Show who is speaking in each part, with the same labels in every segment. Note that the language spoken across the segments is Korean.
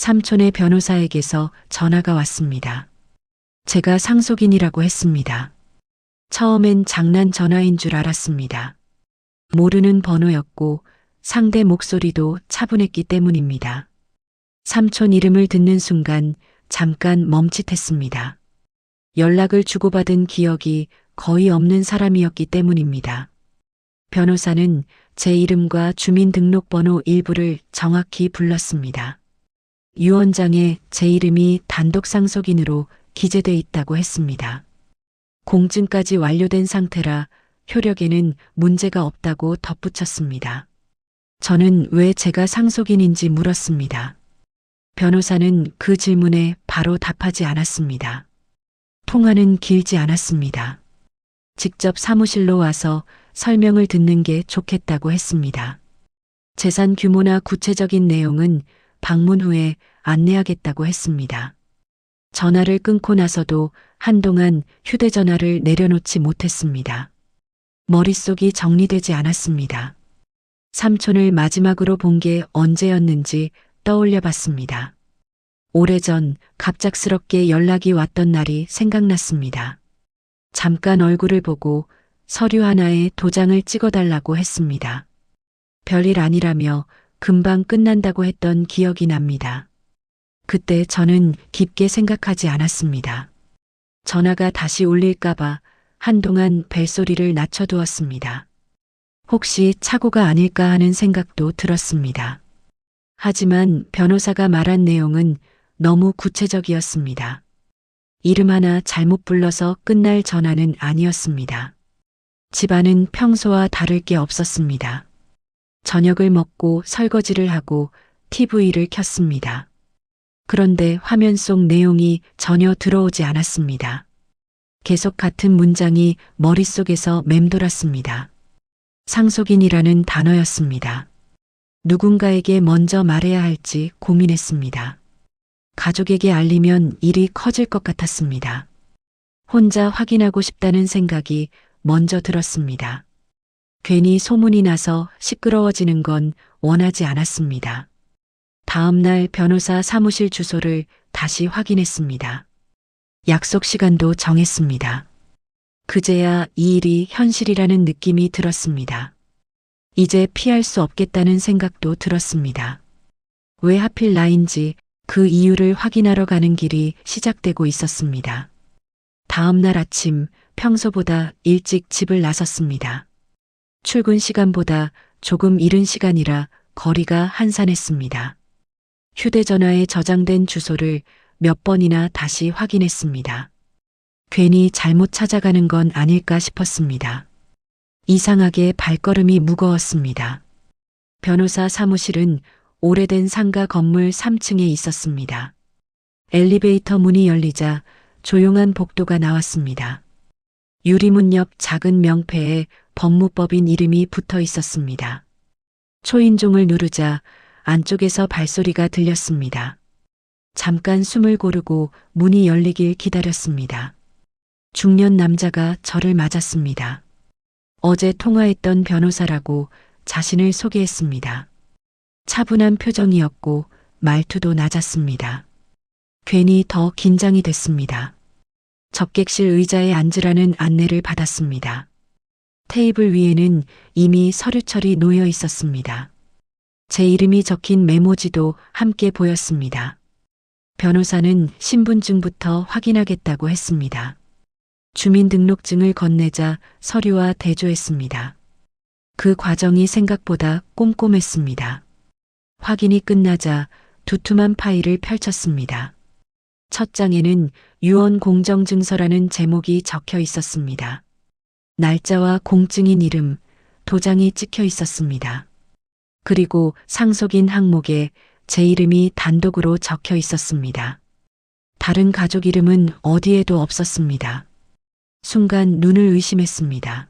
Speaker 1: 삼촌의 변호사에게서 전화가 왔습니다. 제가 상속인이라고 했습니다. 처음엔 장난 전화인 줄 알았습니다. 모르는 번호였고 상대 목소리도 차분했기 때문입니다. 삼촌 이름을 듣는 순간 잠깐 멈칫했습니다. 연락을 주고받은 기억이 거의 없는 사람이었기 때문입니다. 변호사는 제 이름과 주민등록번호 일부를 정확히 불렀습니다. 유언장에 제 이름이 단독 상속인으로 기재돼 있다고 했습니다. 공증까지 완료된 상태라 효력에는 문제가 없다고 덧붙였습니다. 저는 왜 제가 상속인인지 물었습니다. 변호사는 그 질문에 바로 답하지 않았습니다. 통화는 길지 않았습니다. 직접 사무실로 와서 설명을 듣는 게 좋겠다고 했습니다. 재산 규모나 구체적인 내용은 방문 후에 안내하겠다고 했습니다. 전화를 끊고 나서도 한동안 휴대전화를 내려놓지 못했습니다. 머릿속이 정리되지 않았습니다. 삼촌을 마지막으로 본 게 언제였는지 떠올려 봤습니다. 오래전 갑작스럽게 연락이 왔던 날이 생각났습니다. 잠깐 얼굴을 보고 서류 하나에 도장을 찍어달라고 했습니다. 별일 아니라며 금방 끝난다고 했던 기억이 납니다. 그때 저는 깊게 생각하지 않았습니다. 전화가 다시 울릴까봐 한동안 벨소리를 낮춰두었습니다. 혹시 착오가 아닐까 하는 생각도 들었습니다. 하지만 변호사가 말한 내용은 너무 구체적이었습니다. 이름 하나 잘못 불러서 끝날 전화는 아니었습니다. 집안은 평소와 다를 게 없었습니다. 저녁을 먹고 설거지를 하고 TV를 켰습니다. 그런데 화면 속 내용이 전혀 들어오지 않았습니다. 계속 같은 문장이 머릿속에서 맴돌았습니다. 상속인이라는 단어였습니다. 누군가에게 먼저 말해야 할지 고민했습니다. 가족에게 알리면 일이 커질 것 같았습니다. 혼자 확인하고 싶다는 생각이 먼저 들었습니다. 괜히 소문이 나서 시끄러워지는 건 원하지 않았습니다. 다음 날 변호사 사무실 주소를 다시 확인했습니다. 약속 시간도 정했습니다. 그제야 이 일이 현실이라는 느낌이 들었습니다. 이제 피할 수 없겠다는 생각도 들었습니다. 왜 하필 나인지 그 이유를 확인하러 가는 길이 시작되고 있었습니다. 다음 날 아침 평소보다 일찍 집을 나섰습니다. 출근 시간보다 조금 이른 시간이라 거리가 한산했습니다. 휴대전화에 저장된 주소를 몇 번이나 다시 확인했습니다. 괜히 잘못 찾아가는 건 아닐까 싶었습니다. 이상하게 발걸음이 무거웠습니다. 변호사 사무실은 오래된 상가 건물 3층에 있었습니다. 엘리베이터 문이 열리자 조용한 복도가 나왔습니다. 유리문 옆 작은 명패에 법무법인 이름이 붙어 있었습니다. 초인종을 누르자 안쪽에서 발소리가 들렸습니다. 잠깐 숨을 고르고 문이 열리길 기다렸습니다. 중년 남자가 저를 맞았습니다. 어제 통화했던 변호사라고 자신을 소개했습니다. 차분한 표정이었고 말투도 낮았습니다. 괜히 더 긴장이 됐습니다. 접객실 의자에 앉으라는 안내를 받았습니다. 테이블 위에는 이미 서류철이 놓여 있었습니다. 제 이름이 적힌 메모지도 함께 보였습니다. 변호사는 신분증부터 확인하겠다고 했습니다. 주민등록증을 건네자 서류와 대조했습니다. 그 과정이 생각보다 꼼꼼했습니다. 확인이 끝나자 두툼한 파일을 펼쳤습니다. 첫 장에는 유언 공정증서라는 제목이 적혀 있었습니다. 날짜와 공증인 이름, 도장이 찍혀 있었습니다. 그리고 상속인 항목에 제 이름이 단독으로 적혀 있었습니다. 다른 가족 이름은 어디에도 없었습니다. 순간 눈을 의심했습니다.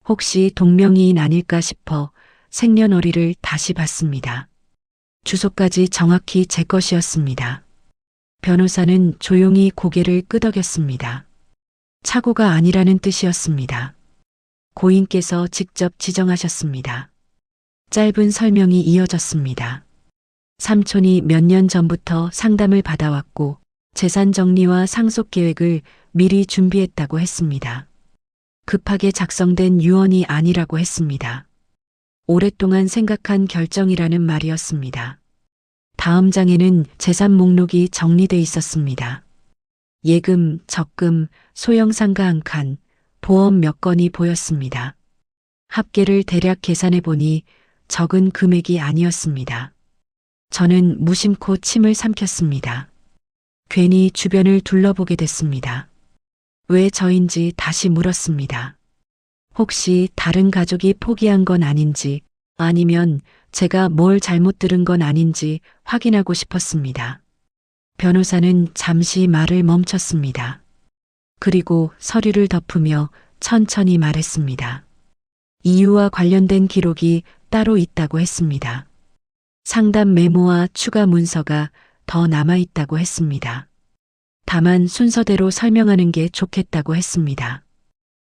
Speaker 1: 혹시 동명이인 아닐까 싶어 생년월일을 다시 봤습니다. 주소까지 정확히 제 것이었습니다. 변호사는 조용히 고개를 끄덕였습니다. 착오가 아니라는 뜻이었습니다. 고인께서 직접 지정하셨습니다. 짧은 설명이 이어졌습니다. 삼촌이 몇 년 전부터 상담을 받아왔고 재산 정리와 상속 계획을 미리 준비했다고 했습니다. 급하게 작성된 유언이 아니라고 했습니다. 오랫동안 생각한 결정이라는 말이었습니다. 다음 장에는 재산 목록이 정리돼 있었습니다. 예금, 적금, 소형 상가 한 칸, 보험 몇 건이 보였습니다. 합계를 대략 계산해 보니 적은 금액이 아니었습니다. 저는 무심코 침을 삼켰습니다. 괜히 주변을 둘러보게 됐습니다. 왜 저인지 다시 물었습니다. 혹시 다른 가족이 포기한 건 아닌지, 아니면 제가 뭘 잘못 들은 건 아닌지 확인하고 싶었습니다. 변호사는 잠시 말을 멈췄습니다. 그리고 서류를 덮으며 천천히 말했습니다. 이유와 관련된 기록이 따로 있다고 했습니다. 상담 메모와 추가 문서가 더 남아 있다고 했습니다. 다만 순서대로 설명하는 게 좋겠다고 했습니다.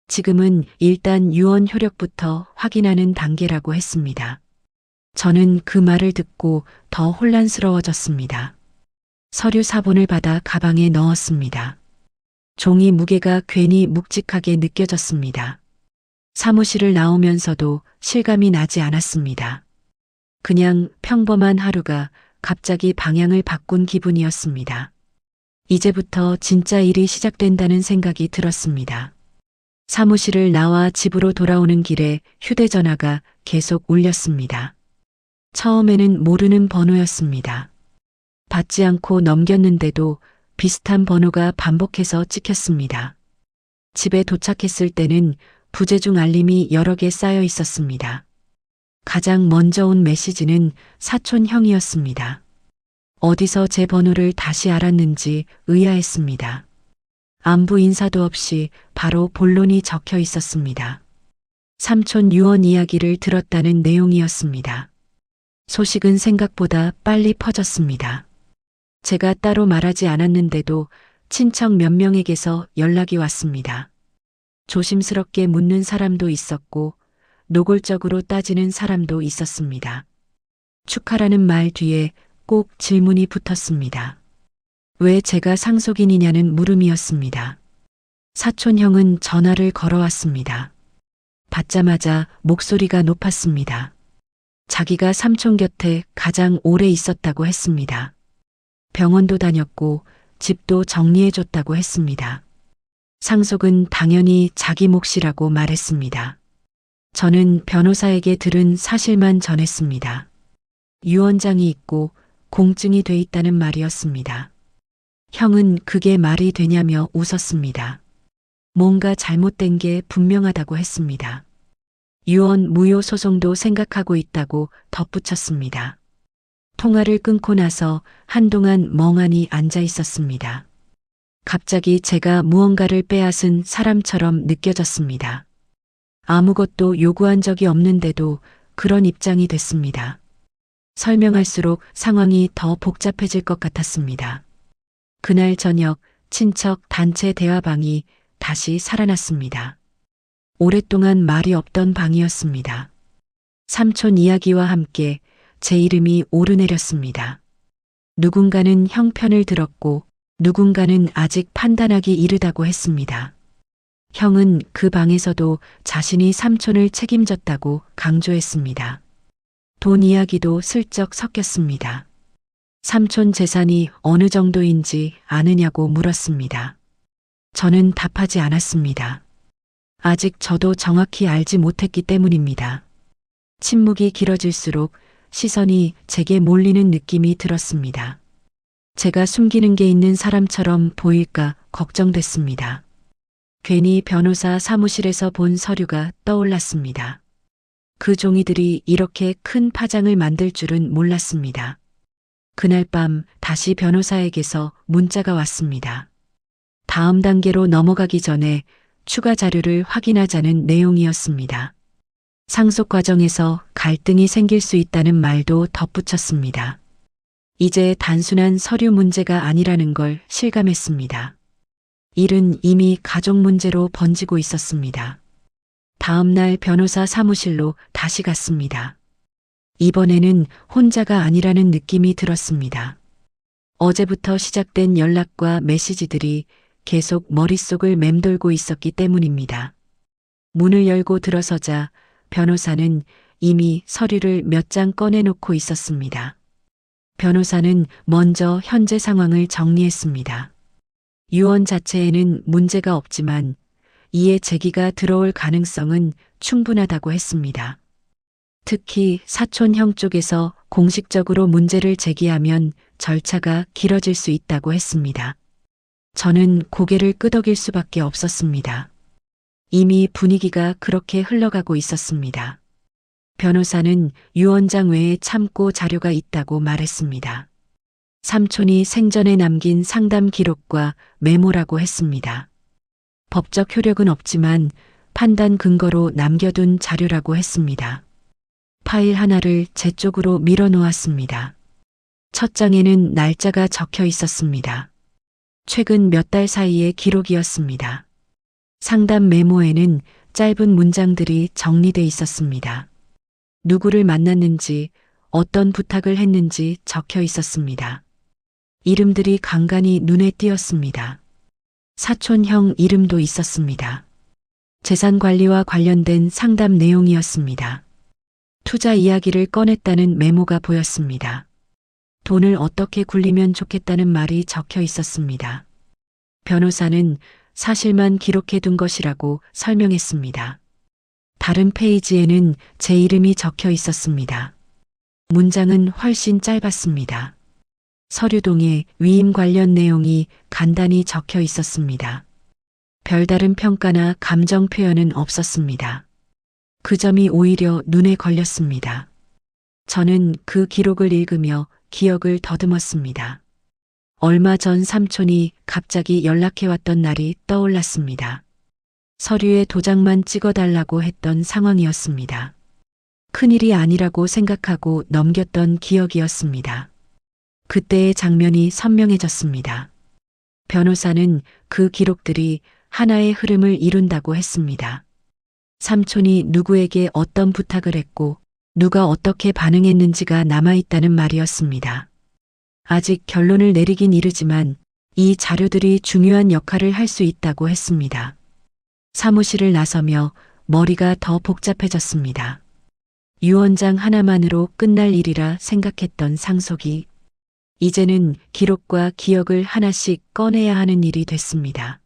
Speaker 1: 지금은 일단 유언 효력부터 확인하는 단계라고 했습니다. 저는 그 말을 듣고 더 혼란스러워졌습니다. 서류 사본을 받아 가방에 넣었습니다. 종이 무게가 괜히 묵직하게 느껴졌습니다. 사무실을 나오면서도 실감이 나지 않았습니다. 그냥 평범한 하루가 갑자기 방향을 바꾼 기분이었습니다. 이제부터 진짜 일이 시작된다는 생각이 들었습니다. 사무실을 나와 집으로 돌아오는 길에 휴대전화가 계속 울렸습니다. 처음에는 모르는 번호였습니다. 받지 않고 넘겼는데도 비슷한 번호가 반복해서 찍혔습니다. 집에 도착했을 때는 부재중 알림이 여러 개 쌓여 있었습니다. 가장 먼저 온 메시지는 사촌 형이었습니다. 어디서 제 번호를 다시 알았는지 의아했습니다. 안부 인사도 없이 바로 본론이 적혀 있었습니다. 삼촌 유언 이야기를 들었다는 내용이었습니다. 소식은 생각보다 빨리 퍼졌습니다. 제가 따로 말하지 않았는데도 친척 몇 명에게서 연락이 왔습니다. 조심스럽게 묻는 사람도 있었고 노골적으로 따지는 사람도 있었습니다. 축하라는 말 뒤에 꼭 질문이 붙었습니다. 왜 제가 상속인이냐는 물음이었습니다. 사촌 형은 전화를 걸어왔습니다. 받자마자 목소리가 높았습니다. 자기가 삼촌 곁에 가장 오래 있었다고 했습니다. 병원도 다녔고 집도 정리해줬다고 했습니다. 상속은 당연히 자기 몫이라고 말했습니다. 저는 변호사에게 들은 사실만 전했습니다. 유언장이 있고 공증이 돼 있다는 말이었습니다. 형은 그게 말이 되냐며 웃었습니다. 뭔가 잘못된 게 분명하다고 했습니다. 유언 무효 소송도 생각하고 있다고 덧붙였습니다. 통화를 끊고 나서 한동안 멍하니 앉아 있었습니다. 갑자기 제가 무언가를 빼앗은 사람처럼 느껴졌습니다. 아무것도 요구한 적이 없는데도 그런 입장이 됐습니다. 설명할수록 상황이 더 복잡해질 것 같았습니다. 그날 저녁 친척 단체 대화방이 다시 살아났습니다. 오랫동안 말이 없던 방이었습니다. 삼촌 이야기와 함께 제 이름이 오르내렸습니다. 누군가는 형편을 들었고 누군가는 아직 판단하기 이르다고 했습니다. 형은 그 방에서도 자신이 삼촌을 책임졌다고 강조했습니다. 돈 이야기도 슬쩍 섞였습니다. 삼촌 재산이 어느 정도인지 아느냐고 물었습니다. 저는 답하지 않았습니다. 아직 저도 정확히 알지 못했기 때문입니다. 침묵이 길어질수록 시선이 제게 몰리는 느낌이 들었습니다. 제가 숨기는 게 있는 사람처럼 보일까 걱정됐습니다. 괜히 변호사 사무실에서 본 서류가 떠올랐습니다. 그 종이들이 이렇게 큰 파장을 만들 줄은 몰랐습니다. 그날 밤 다시 변호사에게서 문자가 왔습니다. 다음 단계로 넘어가기 전에 추가 자료를 확인하자는 내용이었습니다. 상속 과정에서 갈등이 생길 수 있다는 말도 덧붙였습니다. 이제 단순한 서류 문제가 아니라는 걸 실감했습니다. 일은 이미 가족 문제로 번지고 있었습니다. 다음 날 변호사 사무실로 다시 갔습니다. 이번에는 혼자가 아니라는 느낌이 들었습니다. 어제부터 시작된 연락과 메시지들이 계속 머릿속을 맴돌고 있었기 때문입니다. 문을 열고 들어서자 변호사는 이미 서류를 몇 장 꺼내놓고 있었습니다. 변호사는 먼저 현재 상황을 정리했습니다. 유언 자체에는 문제가 없지만 이에 제기가 들어올 가능성은 충분하다고 했습니다. 특히 사촌형 쪽에서 공식적으로 문제를 제기하면 절차가 길어질 수 있다고 했습니다. 저는 고개를 끄덕일 수밖에 없었습니다. 이미 분위기가 그렇게 흘러가고 있었습니다. 변호사는 유언장 외에 참고 자료가 있다고 말했습니다. 삼촌이 생전에 남긴 상담 기록과 메모라고 했습니다. 법적 효력은 없지만 판단 근거로 남겨둔 자료라고 했습니다. 파일 하나를 제 쪽으로 밀어놓았습니다. 첫 장에는 날짜가 적혀 있었습니다. 최근 몇 달 사이의 기록이었습니다. 상담 메모에는 짧은 문장들이 정리돼 있었습니다. 누구를 만났는지, 어떤 부탁을 했는지 적혀 있었습니다. 이름들이 간간히 눈에 띄었습니다. 사촌형 이름도 있었습니다. 재산 관리와 관련된 상담 내용이었습니다. 투자 이야기를 꺼냈다는 메모가 보였습니다. 돈을 어떻게 굴리면 좋겠다는 말이 적혀 있었습니다. 변호사는 사실만 기록해둔 것이라고 설명했습니다. 다른 페이지에는 제 이름이 적혀 있었습니다. 문장은 훨씬 짧았습니다. 서류동에 위임 관련 내용이 간단히 적혀 있었습니다. 별다른 평가나 감정 표현은 없었습니다. 그 점이 오히려 눈에 걸렸습니다. 저는 그 기록을 읽으며 기억을 더듬었습니다. 얼마 전 삼촌이 갑자기 연락해왔던 날이 떠올랐습니다. 서류에 도장만 찍어달라고 했던 상황이었습니다. 큰일이 아니라고 생각하고 넘겼던 기억이었습니다. 그때의 장면이 선명해졌습니다. 변호사는 그 기록들이 하나의 흐름을 이룬다고 했습니다. 삼촌이 누구에게 어떤 부탁을 했고 누가 어떻게 반응했는지가 남아있다는 말이었습니다. 아직 결론을 내리긴 이르지만 이 자료들이 중요한 역할을 할 수 있다고 했습니다. 사무실을 나서며 머리가 더 복잡해졌습니다. 유언장 하나만으로 끝날 일이라 생각했던 상속이 이제는 기록과 기억을 하나씩 꺼내야 하는 일이 됐습니다.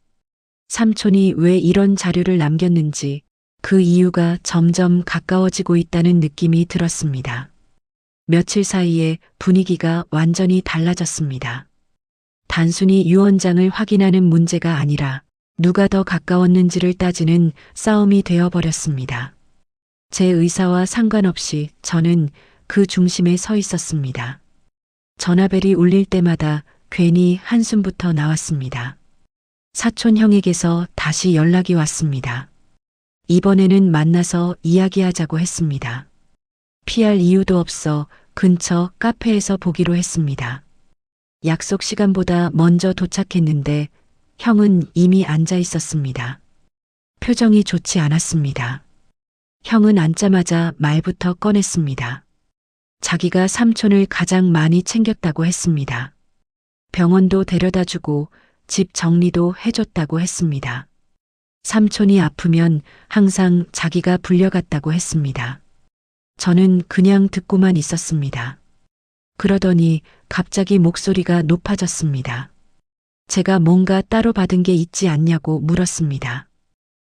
Speaker 1: 삼촌이 왜 이런 자료를 남겼는지 그 이유가 점점 가까워지고 있다는 느낌이 들었습니다. 며칠 사이에 분위기가 완전히 달라졌습니다. 단순히 유언장을 확인하는 문제가 아니라 누가 더 가까웠는지를 따지는 싸움이 되어버렸습니다. 제 의사와 상관없이 저는 그 중심에 서 있었습니다. 전화벨이 울릴 때마다 괜히 한숨부터 나왔습니다. 사촌 형에게서 다시 연락이 왔습니다. 이번에는 만나서 이야기하자고 했습니다. 피할 이유도 없어 근처 카페에서 보기로 했습니다. 약속 시간보다 먼저 도착했는데 형은 이미 앉아 있었습니다. 표정이 좋지 않았습니다. 형은 앉자마자 말부터 꺼냈습니다. 자기가 삼촌을 가장 많이 챙겼다고 했습니다. 병원도 데려다주고 집 정리도 해줬다고 했습니다. 삼촌이 아프면 항상 자기가 불려갔다고 했습니다. 저는 그냥 듣고만 있었습니다. 그러더니 갑자기 목소리가 높아졌습니다. 제가 뭔가 따로 받은 게 있지 않냐고 물었습니다.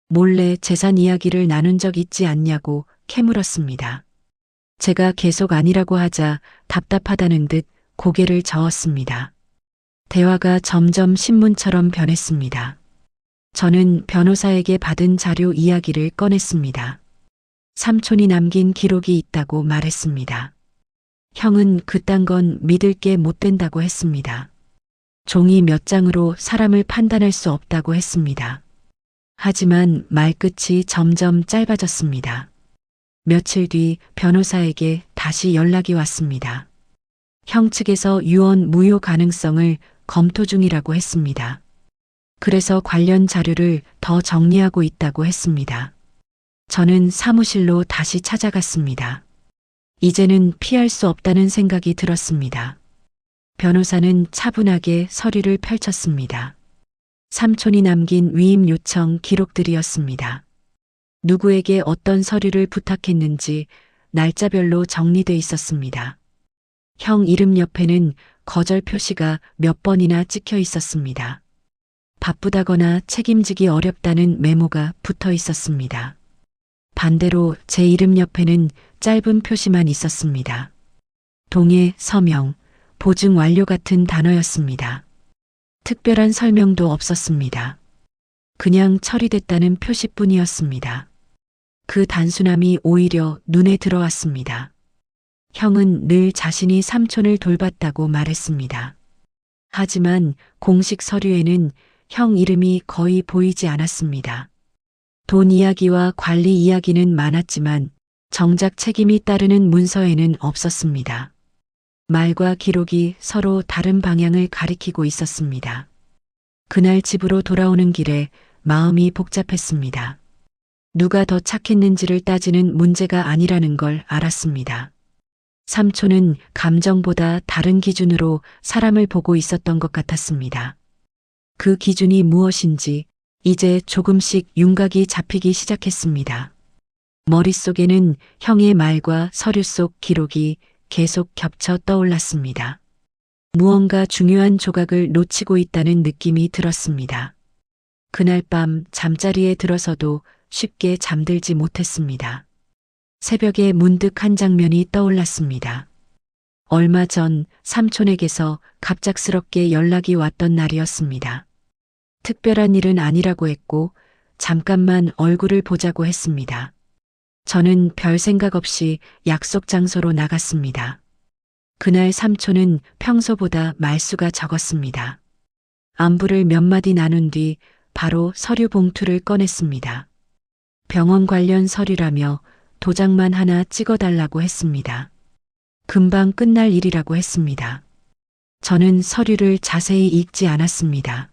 Speaker 1: 몰래 재산 이야기를 나눈 적 있지 않냐고 캐물었습니다. 제가 계속 아니라고 하자 답답하다는 듯 고개를 저었습니다. 대화가 점점 신문처럼 변했습니다. 저는 변호사에게 받은 자료 이야기를 꺼냈습니다. 삼촌이 남긴 기록이 있다고 말했습니다. 형은 그딴 건 믿을 게 못 된다고 했습니다. 종이 몇 장으로 사람을 판단할 수 없다고 했습니다. 하지만 말끝이 점점 짧아졌습니다. 며칠 뒤 변호사에게 다시 연락이 왔습니다. 형 측에서 유언 무효 가능성을 검토 중이라고 했습니다. 그래서 관련 자료를 더 정리하고 있다고 했습니다. 저는 사무실로 다시 찾아갔습니다. 이제는 피할 수 없다는 생각이 들었습니다. 변호사는 차분하게 서류를 펼쳤습니다. 삼촌이 남긴 위임 요청 기록들이었습니다. 누구에게 어떤 서류를 부탁했는지 날짜별로 정리돼 있었습니다. 형 이름 옆에는 거절 표시가 몇 번이나 찍혀 있었습니다. 바쁘다거나 책임지기 어렵다는 메모가 붙어 있었습니다. 반대로 제 이름 옆에는 짧은 표시만 있었습니다. 동의, 서명, 보증 완료 같은 단어였습니다. 특별한 설명도 없었습니다. 그냥 처리됐다는 표시뿐이었습니다. 그 단순함이 오히려 눈에 들어왔습니다. 형은 늘 자신이 삼촌을 돌봤다고 말했습니다. 하지만 공식 서류에는 형 이름이 거의 보이지 않았습니다. 돈 이야기와 관리 이야기는 많았지만 정작 책임이 따르는 문서에는 없었습니다. 말과 기록이 서로 다른 방향을 가리키고 있었습니다. 그날 집으로 돌아오는 길에 마음이 복잡했습니다. 누가 더 착했는지를 따지는 문제가 아니라는 걸 알았습니다. 삼촌은 감정보다 다른 기준으로 사람을 보고 있었던 것 같았습니다. 그 기준이 무엇인지 이제 조금씩 윤곽이 잡히기 시작했습니다. 머릿속에는 형의 말과 서류 속 기록이 계속 겹쳐 떠올랐습니다. 무언가 중요한 조각을 놓치고 있다는 느낌이 들었습니다. 그날 밤 잠자리에 들어서도 쉽게 잠들지 못했습니다. 새벽에 문득 한 장면이 떠올랐습니다. 얼마 전 삼촌에게서 갑작스럽게 연락이 왔던 날이었습니다. 특별한 일은 아니라고 했고 잠깐만 얼굴을 보자고 했습니다. 저는 별 생각 없이 약속 장소로 나갔습니다. 그날 삼촌은 평소보다 말수가 적었습니다. 안부를 몇 마디 나눈 뒤 바로 서류 봉투를 꺼냈습니다. 병원 관련 서류라며 도장만 하나 찍어달라고 했습니다. 금방 끝날 일이라고 했습니다. 저는 서류를 자세히 읽지 않았습니다.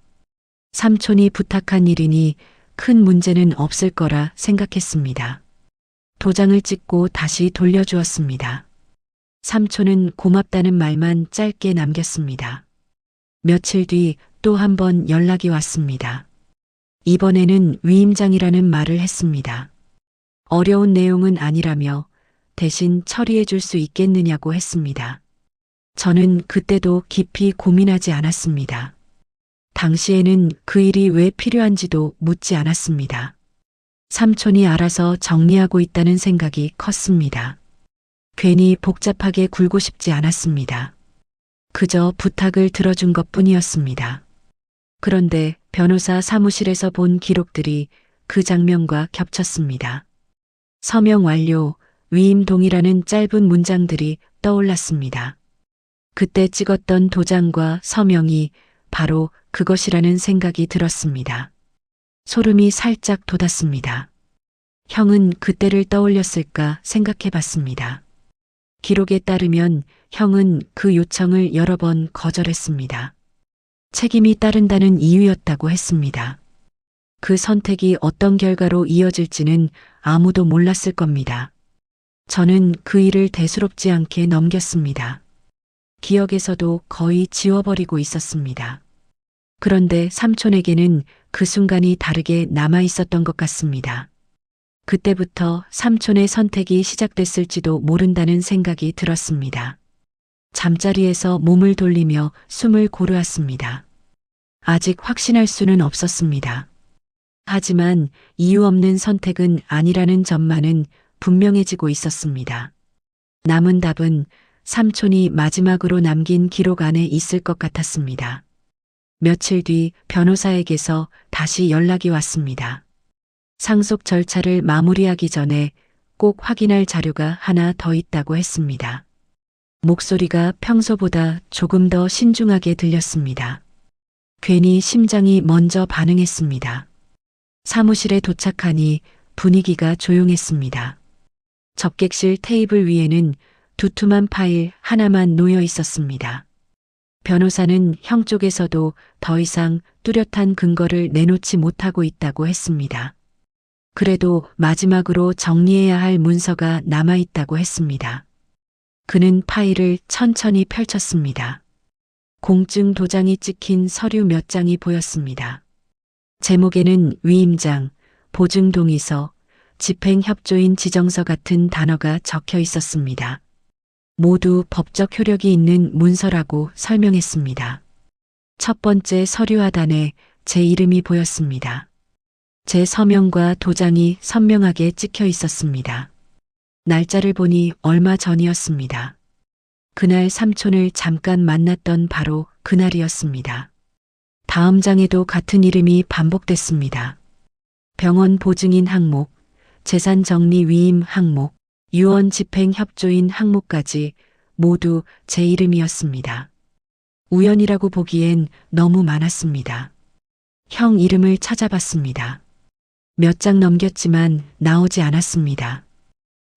Speaker 1: 삼촌이 부탁한 일이니 큰 문제는 없을 거라 생각했습니다. 도장을 찍고 다시 돌려주었습니다. 삼촌은 고맙다는 말만 짧게 남겼습니다. 며칠 뒤 또 한 번 연락이 왔습니다. 이번에는 위임장이라는 말을 했습니다. 어려운 내용은 아니라며 대신 처리해 줄 수 있겠느냐고 했습니다. 저는 그때도 깊이 고민하지 않았습니다. 당시에는 그 일이 왜 필요한지도 묻지 않았습니다. 삼촌이 알아서 정리하고 있다는 생각이 컸습니다. 괜히 복잡하게 굴고 싶지 않았습니다. 그저 부탁을 들어준 것뿐이었습니다. 그런데 변호사 사무실에서 본 기록들이 그 장면과 겹쳤습니다. 서명 완료, 위임 동의라는 짧은 문장들이 떠올랐습니다. 그때 찍었던 도장과 서명이 바로 그것이라는 생각이 들었습니다. 소름이 살짝 돋았습니다. 형은 그때를 떠올렸을까 생각해 봤습니다. 기록에 따르면 형은 그 요청을 여러 번 거절했습니다. 책임이 따른다는 이유였다고 했습니다. 그 선택이 어떤 결과로 이어질지는 아무도 몰랐을 겁니다. 저는 그 일을 대수롭지 않게 넘겼습니다. 기억에서도 거의 지워버리고 있었습니다. 그런데 삼촌에게는 그 순간이 다르게 남아 있었던 것 같습니다. 그때부터 삼촌의 선택이 시작됐을지도 모른다는 생각이 들었습니다. 잠자리에서 몸을 돌리며 숨을 고르았습니다. 아직 확신할 수는 없었습니다. 하지만 이유 없는 선택은 아니라는 점만은 분명해지고 있었습니다. 남은 답은 삼촌이 마지막으로 남긴 기록 안에 있을 것 같았습니다. 며칠 뒤 변호사에게서 다시 연락이 왔습니다. 상속 절차를 마무리하기 전에 꼭 확인할 자료가 하나 더 있다고 했습니다. 목소리가 평소보다 조금 더 신중하게 들렸습니다. 괜히 심장이 먼저 반응했습니다. 사무실에 도착하니 분위기가 조용했습니다. 접객실 테이블 위에는 두툼한 파일 하나만 놓여 있었습니다. 변호사는 형 쪽에서도 더 이상 뚜렷한 근거를 내놓지 못하고 있다고 했습니다. 그래도 마지막으로 정리해야 할 문서가 남아 있다고 했습니다. 그는 파일을 천천히 펼쳤습니다. 공증 도장이 찍힌 서류 몇 장이 보였습니다. 제목에는 위임장, 보증동의서, 집행협조인 지정서 같은 단어가 적혀 있었습니다. 모두 법적 효력이 있는 문서라고 설명했습니다. 첫 번째 서류 하단에 제 이름이 보였습니다. 제 서명과 도장이 선명하게 찍혀 있었습니다. 날짜를 보니 얼마 전이었습니다. 그날 삼촌을 잠깐 만났던 바로 그날이었습니다. 다음 장에도 같은 이름이 반복됐습니다. 병원 보증인 항목, 재산 정리 위임 항목, 유언 집행 협조인 항목까지 모두 제 이름이었습니다. 우연이라고 보기엔 너무 많았습니다. 형 이름을 찾아봤습니다. 몇 장 넘겼지만 나오지 않았습니다.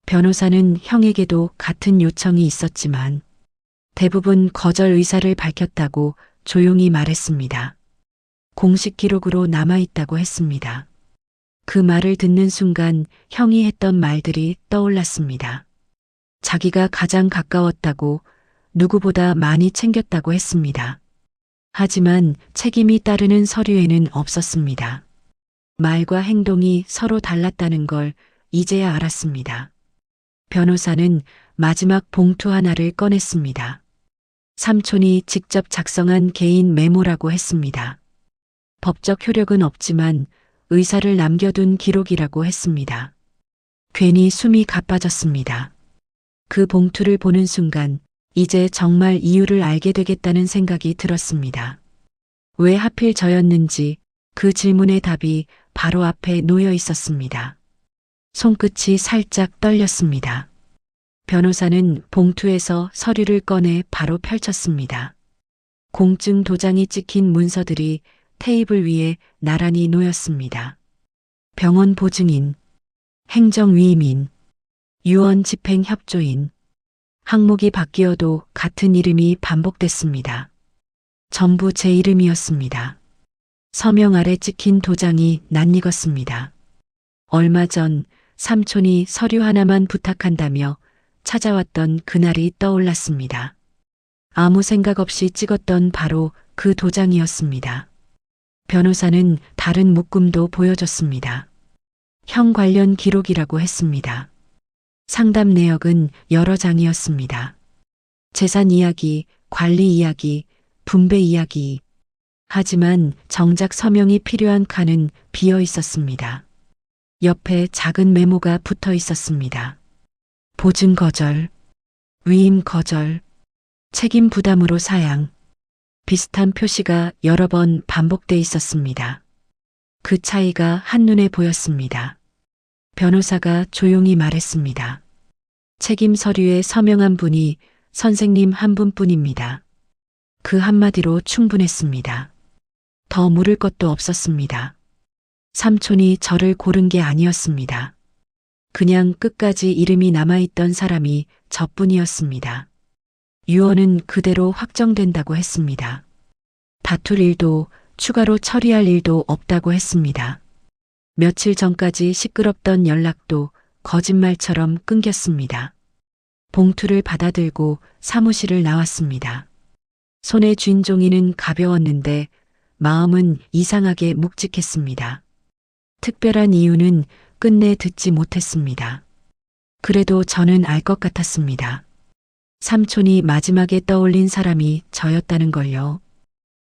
Speaker 1: 변호사는 형에게도 같은 요청이 있었지만 대부분 거절 의사를 밝혔다고 조용히 말했습니다. 공식 기록으로 남아있다고 했습니다. 그 말을 듣는 순간 형이 했던 말들이 떠올랐습니다. 자기가 가장 가까웠다고, 누구보다 많이 챙겼다고 했습니다. 하지만 책임이 따르는 서류에는 없었습니다. 말과 행동이 서로 달랐다는 걸 이제야 알았습니다. 변호사는 마지막 봉투 하나를 꺼냈습니다. 삼촌이 직접 작성한 개인 메모라고 했습니다. 법적 효력은 없지만 의사를 남겨둔 기록이라고 했습니다. 괜히 숨이 가빠졌습니다. 그 봉투를 보는 순간 이제 정말 이유를 알게 되겠다는 생각이 들었습니다. 왜 하필 저였는지 그 질문의 답이 바로 앞에 놓여 있었습니다. 손끝이 살짝 떨렸습니다. 변호사는 봉투에서 서류를 꺼내 바로 펼쳤습니다. 공증 도장이 찍힌 문서들이 테이블 위에 나란히 놓였습니다. 병원 보증인, 행정위임인, 유언 집행협조인, 항목이 바뀌어도 같은 이름이 반복됐습니다. 전부 제 이름이었습니다. 서명 아래 찍힌 도장이 낯익었습니다. 얼마 전 삼촌이 서류 하나만 부탁한다며 찾아왔던 그날이 떠올랐습니다. 아무 생각 없이 찍었던 바로 그 도장이었습니다. 변호사는 다른 묶음도 보여줬습니다. 형 관련 기록이라고 했습니다. 상담 내역은 여러 장이었습니다. 재산 이야기, 관리 이야기, 분배 이야기. 하지만 정작 서명이 필요한 칸은 비어 있었습니다. 옆에 작은 메모가 붙어 있었습니다. 보증 거절, 위임 거절, 책임 부담으로 사양. 비슷한 표시가 여러 번 반복돼 있었습니다. 그 차이가 한눈에 보였습니다. 변호사가 조용히 말했습니다. 책임 서류에 서명한 분이 선생님 한 분뿐입니다. 그 한마디로 충분했습니다. 더 물을 것도 없었습니다. 삼촌이 저를 고른 게 아니었습니다. 그냥 끝까지 이름이 남아있던 사람이 저뿐이었습니다. 유언은 그대로 확정된다고 했습니다. 다툴 일도 추가로 처리할 일도 없다고 했습니다. 며칠 전까지 시끄럽던 연락도 거짓말처럼 끊겼습니다. 봉투를 받아들고 사무실을 나왔습니다. 손에 쥔 종이는 가벼웠는데 마음은 이상하게 묵직했습니다. 특별한 이유는 끝내 듣지 못했습니다. 그래도 저는 알 것 같았습니다. 삼촌이 마지막에 떠올린 사람이 저였다는 걸요.